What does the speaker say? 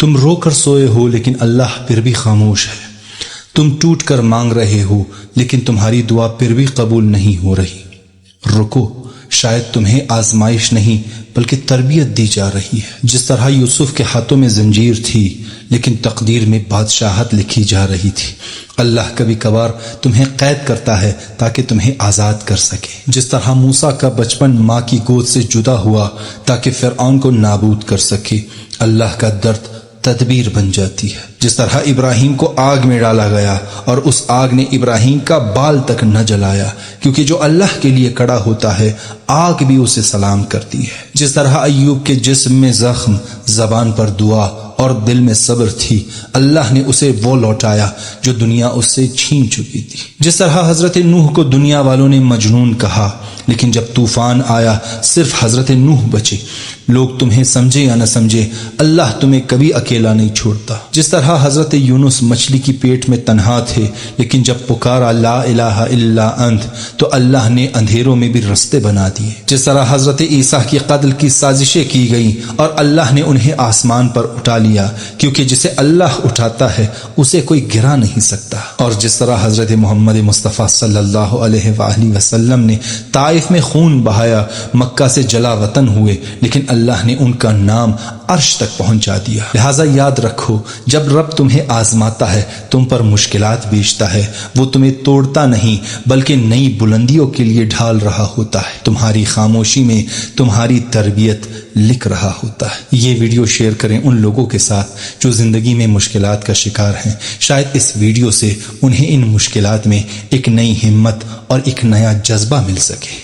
تم رو کر سوئے ہو لیکن اللہ پھر بھی خاموش ہے، تم ٹوٹ کر مانگ رہے ہو لیکن تمہاری دعا پھر بھی قبول نہیں ہو رہی۔ رکو، شاید تمہیں آزمائش نہیں بلکہ تربیت دی جا رہی ہے۔ جس طرح یوسف کے ہاتھوں میں زنجیر تھی لیکن تقدیر میں بادشاہت لکھی جا رہی تھی، اللہ کبھی کبھار تمہیں قید کرتا ہے تاکہ تمہیں آزاد کر سکے۔ جس طرح موسیٰ کا بچپن ماں کی گود سے جدا ہوا تاکہ فرعون کو نابود کر سکے، اللہ کا درد تدبیر بن جاتی ہے۔ جس طرح ابراہیم کو آگ میں ڈالا گیا اور اس آگ نے ابراہیم کا بال تک نہ جلایا، کیونکہ جو اللہ کے لیے کڑا ہوتا ہے آگ بھی اسے سلام کرتی ہے۔ جس طرح ایوب کے جسم میں زخم، زبان پر دعا اور دل میں صبر تھی، اللہ نے اسے وہ لوٹایا جو دنیا اس سے چھین چکی تھی۔ جس طرح حضرت نوح کو دنیا والوں نے مجنون کہا، لیکن جب طوفان آیا صرف حضرت نوح بچے۔ لوگ تمہیں سمجھے یا نہ سمجھے، اللہ تمہیں کبھی اکیلا نہیں چھوڑتا۔ جس طرح حضرت یونس مچھلی کی پیٹ میں تنہا تھے، لیکن جب پکارا لا الہ الا انت تو اللہ نے اندھیروں میں بھی رستے بنا دیے۔ جس طرح حضرت عیسیٰ کی قتل کی سازشیں کی گئیں اور اللہ نے انہیں آسمان پر اٹھا لیا، کیونکہ جسے اللہ اٹھاتا ہے اسے کوئی گرا نہیں سکتا۔ اور جس طرح حضرت محمد مصطفیٰ صلی اللہ علیہ وآلہ وسلم نے طائف میں خون بہایا، مکہ سے جلا وطن ہوئے، لیکن اللہ نے ان کا نام عرش تک پہنچا دیا۔ لہٰذا یاد رکھو، جب رب تمہیں آزماتا ہے، تم پر مشکلات بیچتا ہے، وہ تمہیں توڑتا نہیں بلکہ نئی بلندیوں کے لیے ڈھال رہا ہوتا ہے۔ تمہاری خاموشی میں تمہاری تربیت لکھ رہا ہوتا ہے۔ یہ ویڈیو شیئر کریں ان لوگوں کے ساتھ جو زندگی میں مشکلات کا شکار ہیں، شاید اس ویڈیو سے انہیں ان مشکلات میں ایک نئی ہمت اور ایک نیا جذبہ مل سکے۔